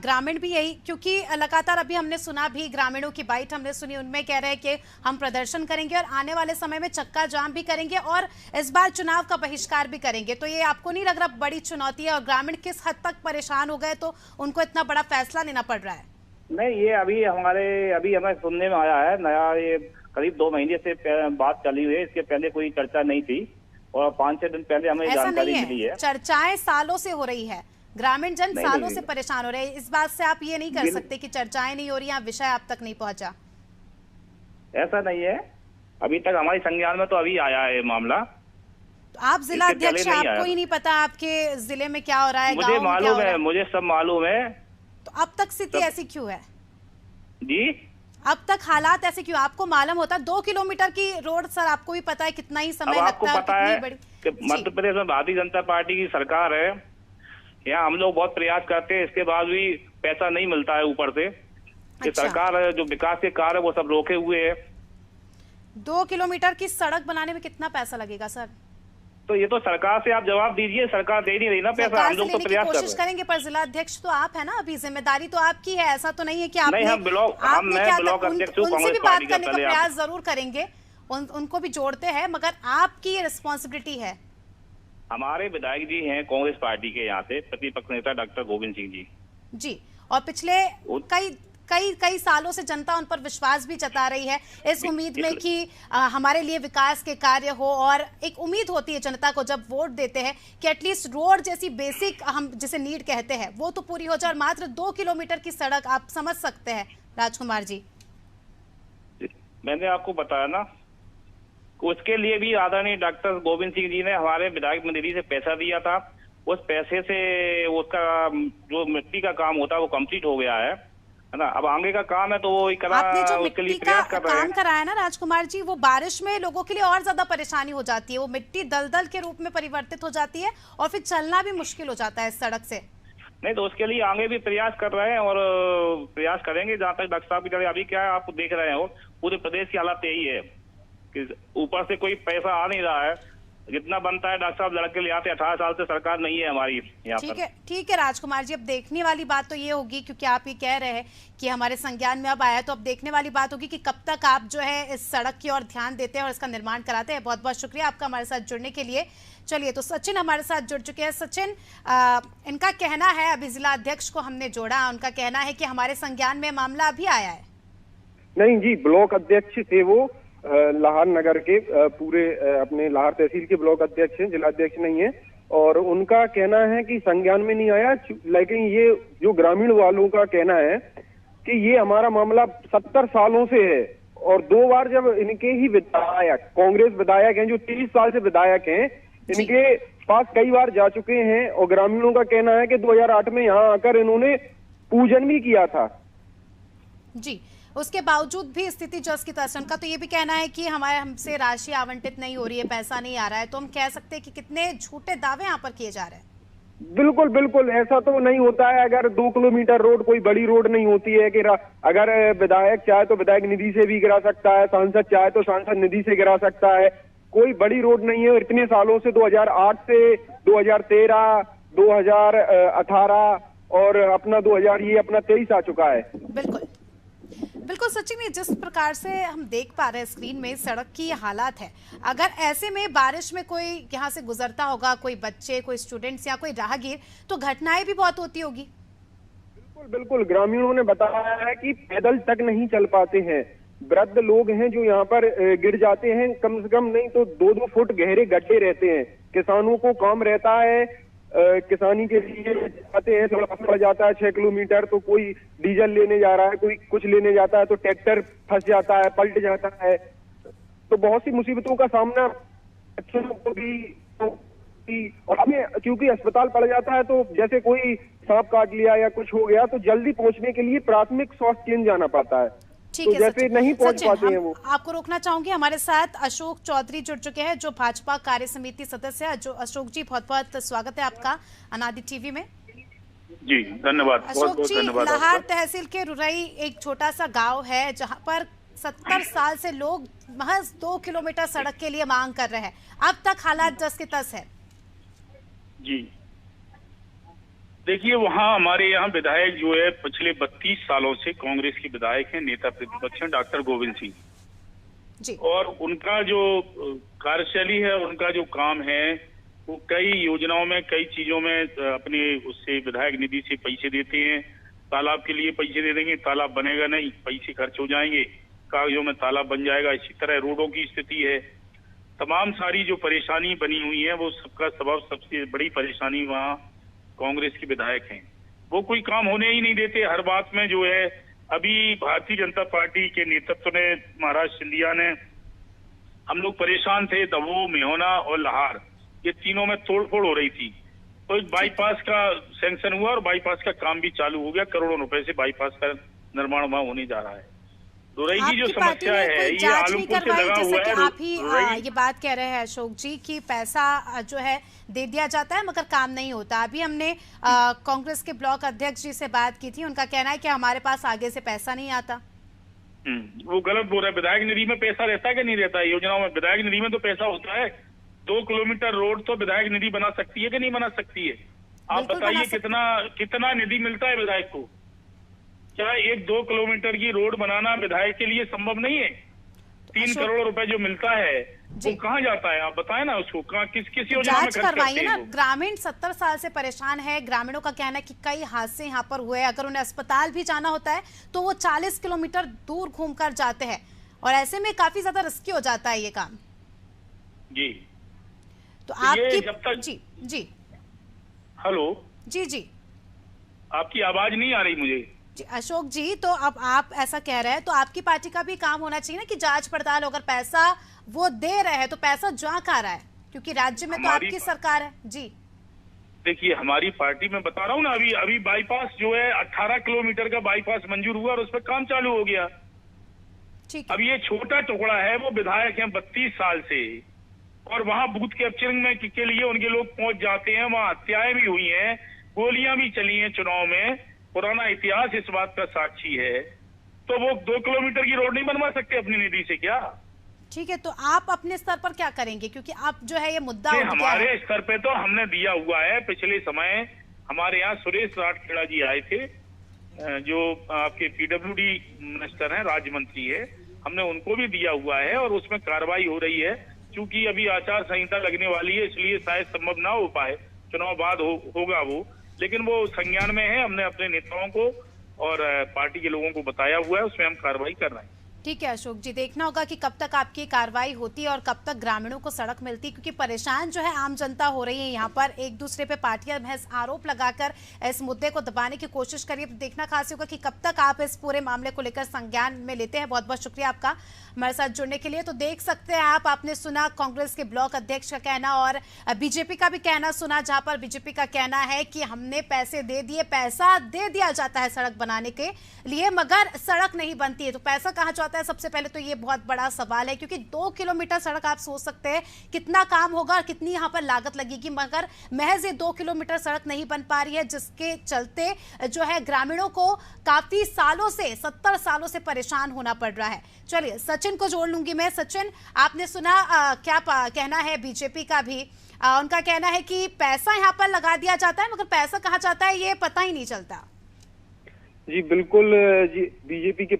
ग्रामीण भी यही, क्योंकि लगातार अभी हमने सुना भी, ग्रामीणों की बाइट हमने सुनी, उनमें कह रहे हैं कि हम प्रदर्शन करेंगे और आने वाले समय में चक्का जाम भी करेंगे और इस बार चुनाव का बहिष्कार भी करेंगे। तो ये आपको नहीं लग रहा बड़ी चुनौती है और ग्रामीण किस हद तक परेशान हो गए तो उनको इतना बड़ा फैसला लेना पड़ रहा है? नहीं, ये अभी हमें सुनने में आया है नया, ये करीब 2 महीने से बात चली हुई है, इसके पहले कोई चर्चा नहीं थी और 5-6 दिन पहले हमें जानकारी मिली है। चर्चाएं सालों से हो रही है, ग्रामीण जन सालों से परेशान हो रहे हैं। इस बात से आप ये नहीं कर सकते कि चर्चाएं नहीं हो रही हैं, विषय आप तक नहीं पहुंचा। ऐसा नहीं है, अभी तक हमारे संज्ञान में तो अभी आया है मामला। तो आप जिला अध्यक्ष, आपको ही नहीं पता आपके जिले में क्या हो रहा है? मुझे मालूम है, मुझे सब मालूम है। तो अब तक स्थिति ऐसी क्यों है जी? अब तक हालात ऐसे क्यों? आपको मालूम होता 2 किलोमीटर की रोड, सर आपको भी पता है कितना ही समय लगता है, कितनी बड़ी कि मध्य प्रदेश में भारतीय जनता पार्टी की सरकार है, यहाँ हम लोग बहुत प्रयास करते हैं, इसके बाद भी पैसा नहीं मिलता है ऊपर से। कि सरकार जो विकास के कार्य वो सब रोके हुए है। 2 किलोमीटर की सड़क बनाने में कितना पैसा लगेगा सर? तो ये तो सरकार से आप जवाब दीजिए, सरकार दे नहीं रही ना पैसा, हम लोग तो प्रयास कोशिश करेंगे, पर जिला अध्यक्ष तो आप है ना, अभी जिम्मेदारी तो आपकी है। ऐसा तो नहीं है कि आपने, हम ब्लॉक अध्यक्ष हूं, उनसे भी बात करने का प्रयास जरूर करेंगे, उनको भी जोड़ते हैं, मगर आपकी ये रिस्पॉन्सिबिलिटी है। हमारे विधायक जी हैं कांग्रेस पार्टी के, यहाँ से प्रतिपक्ष नेता डॉक्टर गोविंद सिंह जी जी, और पिछले कई सालों से जनता उन पर विश्वास भी जता रही है, इस उम्मीद में कि हमारे लिए विकास के कार्य हो। और एक उम्मीद होती है जनता को जब वोट देते हैं कि एटलीस्ट रोड जैसी बेसिक, हम जिसे नीड कहते हैं, वो तो पूरी हो जाए। और मात्र 2 किलोमीटर की सड़क, आप समझ सकते हैं राजकुमार जी। मैंने आपको बताया ना, उसके लिए भी आदरणीय डॉक्टर गोविंद सिंह जी ने हमारे विधायक मंडली से पैसा दिया था। उस पैसे से उसका जो मिट्टी का काम होता है वो कंप्लीट हो गया है ना। अब आगे का काम है तो वो आपने जो मिट्टी का काम कराया ना राजकुमार जी, वो बारिश में लोगों के लिए और ज्यादा परेशानी हो जाती है। वो मिट्टी दलदल के रूप में परिवर्तित हो जाती है और फिर चलना भी मुश्किल हो जाता है इस सड़क से। नहीं, तो उसके लिए आगे भी प्रयास कर रहे हैं और प्रयास करेंगे जहाँ तक डॉक्टर साहब की तरह। अभी क्या है, आप देख रहे हो पूरे प्रदेश की हालत यही है कि ऊपर से कोई पैसा आ नहीं रहा है, जितना बनता है डॉक्टर साहब लड़के ले आते। 18 साल से सरकार नहीं है हमारी यहाँ पर। ठीक है राजकुमार जी, अब देखने वाली बात तो ये होगी, क्योंकि आप ये कह रहे हैं कि हमारे संज्ञान में अब आया, तो अब देखने वाली बात होगी कि कब तक आप जो है इस सड़क की ओर ध्यान देते हैं और इसका निर्माण कराते हैं। बहुत बहुत शुक्रिया आपका हमारे साथ जुड़ने के लिए। चलिए, तो सचिन हमारे साथ जुड़ चुके हैं। सचिन, इनका कहना है, अभी जिला अध्यक्ष को हमने जोड़ा, उनका कहना है कि हमारे संज्ञान में मामला अभी आया है। नहीं जी, ब्लॉक अध्यक्ष थे वो, लाहौर नगर के पूरे अपने लाहौर तहसील के ब्लॉक अध्यक्ष हैं, जिला अध्यक्ष नहीं है। और उनका कहना है कि संज्ञान में नहीं आया, लेकिन ये जो ग्रामीण वालों का कहना है कि ये हमारा मामला 70 सालों से है। और 2 बार जब इनके ही विधायक, कांग्रेस विधायक हैं जो 30 साल से विधायक हैं, इनके पास कई बार जा चुके हैं। और ग्रामीणों का कहना है कि 2008 में यहाँ आकर इन्होंने पूजन भी किया था जी। उसके बावजूद भी स्थिति जस की तस। उनका तो ये भी कहना है कि हमसे राशि आवंटित नहीं हो रही है, पैसा नहीं आ रहा है। तो हम कह सकते हैं कि कितने झूठे दावे यहाँ पर किए जा रहे हैं। बिल्कुल बिल्कुल, ऐसा तो नहीं होता है। अगर 2 किलोमीटर रोड कोई बड़ी रोड नहीं होती है कि अगर विधायक चाहे तो विधायक निधि से भी गिरा सकता है, सांसद चाहे तो सांसद निधि से गिरा सकता है। कोई बड़ी रोड नहीं है। इतने सालों से 2008 से 2013, 2018 और अपना 2000, ये अपना 23 आ चुका है। बिल्कुल सचिन, ये जिस प्रकार से हम देख पा रहे हैं स्क्रीन में सड़क की हालात है, अगर ऐसे में बारिश में कोई यहाँ से गुजरता होगा, कोई बच्चे, कोई स्टूडेंट्स या कोई राहगीर, तो घटनाएं भी बहुत होती होगी। बिल्कुल बिल्कुल, ग्रामीणों ने बताया है कि पैदल तक नहीं चल पाते हैं। वृद्ध लोग हैं जो यहाँ पर गिर जाते हैं, कम से कम नहीं तो 2-2 फुट गहरे गड्ढे रहते हैं। किसानों को काम रहता है, किसानी के लिए जाते हैं, थोड़ा पड़ जाता है 6 किलोमीटर, तो कोई डीजल लेने जा रहा है, कोई कुछ लेने जाता है तो ट्रैक्टर फंस जाता है, पलट जाता है। तो बहुत सी मुसीबतों का सामना बच्चों को भी, और हमें क्योंकि अस्पताल पड़ जाता है तो जैसे कोई सांप काट लिया या कुछ हो गया तो जल्दी पहुंचने के लिए प्राथमिक स्वास्थ्य केंद्र जाना पड़ता है। तो जैसे नहीं पहुंच पाते हैं वो। आपको रोकना चाहूंगी, हमारे साथ अशोक चौधरी जुड़ चुके हैं जो भाजपा कार्य समिति सदस्य है। जो अशोक जी, बहुत बहुत स्वागत है आपका अनादि टीवी में। जी धन्यवाद। अशोक जी, लाहौर तहसील के रुरई एक छोटा सा गांव है जहां पर 70 साल से लोग महज 2 किलोमीटर सड़क के लिए मांग कर रहे हैं। अब तक हालात जस के तस है। जी देखिए, वहाँ हमारे यहाँ विधायक जो है पिछले 32 सालों से कांग्रेस के विधायक हैं, नेता प्रतिपक्ष हैं, डॉक्टर गोविंद सिंह जी। और उनका जो कार्यशैली है, उनका जो काम है, वो कई योजनाओं में, कई चीजों में अपने उससे विधायक निधि से पैसे देते हैं। तालाब के लिए पैसे दे देंगे, तालाब बनेगा नहीं, पैसे खर्च हो जाएंगे, कागजों में तालाब बन जाएगा। इसी तरह रोडों की स्थिति है, तमाम सारी जो परेशानी बनी हुई है, वो सबका सबब, सबसे बड़ी परेशानी वहाँ कांग्रेस के विधायक हैं। वो कोई काम होने ही नहीं देते, हर बात में जो है। अभी भारतीय जनता पार्टी के नेतृत्व ने, महाराज सिंधिया ने, हम लोग परेशान थे, दमोह, मेहोना और लाहौर, ये तीनों में तोड़फोड़ हो रही थी। तो बाईपास का सैंक्शन हुआ और बाईपास का काम भी चालू हो गया। करोड़ों रुपए से बाईपास का निर्माण वहां होने जा रहा है। रुरई की जो समस्या है, ये आलमपुर से लगा हुआ है। आप ही ये बात कह रहे हैं अशोक जी कि पैसा जो है दे दिया जाता है मगर काम नहीं होता। अभी हमने कांग्रेस के ब्लॉक अध्यक्ष जी से बात की थी, उनका कहना है कि हमारे पास आगे से पैसा नहीं आता। वो गलत बोल रहा है। विधायक निधि में पैसा रहता है कि नहीं रहता है? योजनाओं में विधायक निधि में तो पैसा होता है। 2 किलोमीटर रोड तो विधायक निधि बना सकती है कि नहीं बना सकती है? आप बताइए, कितना निधि मिलता है विधायक को? क्या 1-2 किलोमीटर की रोड बनाना विधायक के लिए संभव नहीं है? 3 करोड़ रुपए जो मिलता है वो कहाँ जाता है? आप बताएं ना उसको, कहाँ किस योजना में खर्च करवाइए ना। ग्रामीण 70 साल से परेशान है। ग्रामीणों का कहना है कि कई हादसे यहाँ पर हुए, अगर उन्हें अस्पताल भी जाना होता है तो वो 40 किलोमीटर दूर घूमकर जाते हैं और ऐसे में काफी ज्यादा रिस्की हो जाता है ये काम। जी, तो आपकी जब तक जी हेलो जी आपकी आवाज नहीं आ रही मुझे। जी अशोक जी, तो अब आप ऐसा कह रहे हैं तो आपकी पार्टी का भी काम होना चाहिए ना कि जांच पड़ताल, अगर पैसा वो दे रहे हैं तो पैसा जहाँ खा रहा है, क्योंकि राज्य में तो आपकी सरकार है। जी देखिए, हमारी पार्टी में बता रहा हूँ ना, अभी बाईपास जो है 18 किलोमीटर का बाईपास मंजूर हुआ और उस पर काम चालू हो गया। ठीक। अब ये छोटा टुकड़ा है, वो विधायक हैं 32 साल से और वहाँ बूथ कैप्चरिंग में के लिए उनके लोग पहुंच जाते हैं। वहाँ हत्याएं भी हुई हैं, गोलियां भी चली हैं चुनाव में, पुराना इतिहास इस बात का साक्षी है। तो वो 2 किलोमीटर की रोड नहीं बनवा सकते अपनी निधि से क्या? ठीक है, तो आप अपने स्तर पर क्या करेंगे, क्योंकि आप जो है ये मुद्दा हमारे स्तर पे तो हमने दिया हुआ है। पिछले समय हमारे यहाँ सुरेश राठखेड़ा जी आए थे, जो आपके PWD मिनिस्टर हैं, राज्य मंत्री है, हमने उनको भी दिया हुआ है और उसमें कार्रवाई हो रही है। क्योंकि अभी आचार संहिता लगने वाली है, इसलिए शायद संभव ना हो पाए, चुनाव बाद होगा वो, लेकिन वो संज्ञान में है। हमने अपने नेताओं को और पार्टी के लोगों को बताया हुआ है, उसमें हम कार्रवाई कर रहे हैं। ठीक है अशोक जी, देखना होगा कि कब तक आपकी कार्रवाई होती है और कब तक ग्रामीणों को सड़क मिलती है, क्योंकि परेशान जो है आम जनता हो रही है यहाँ पर। एक दूसरे पे पार्टियां महज आरोप लगाकर इस मुद्दे को दबाने की कोशिश करिए। तो देखना खास होगा कि कब तक आप इस पूरे मामले को लेकर संज्ञान में लेते हैं। बहुत बहुत शुक्रिया आपका हमारे साथ जुड़ने के लिए। तो देख सकते हैं आपने सुना कांग्रेस के ब्लॉक अध्यक्ष का कहना और बीजेपी का भी कहना सुना, जहां पर बीजेपी का कहना है कि हमने पैसे दे दिए, पैसा दे दिया जाता है सड़क बनाने के लिए, मगर सड़क नहीं बनती है। तो पैसा कहाँ जाता है? सबसे पहले तो ये बहुत बड़ा सवाल है, क्योंकि 2 किलोमीटर सड़क आप सोच सकते हैं कितना काम होगा और कितनी यहाँ पर लागत लगेगी, मगर महज ये 2 किलोमीटर सड़क नहीं बन पा रही है, जिसके चलते जो है ग्रामीणों को काफी सालों से, 70 सालों से परेशान होना पड़ रहा है। चलिए सचिन को जोड़ लूंगी मैं। सचिन, आपने सुना क्या कहना है बीजेपी का भी? उनका कहना है कि पैसा यहाँ पर लगा दिया जाता है मगर पैसा कहाँ जाता है ये पता ही नहीं चलता। जी बिल्कुल जी, बीजेपी के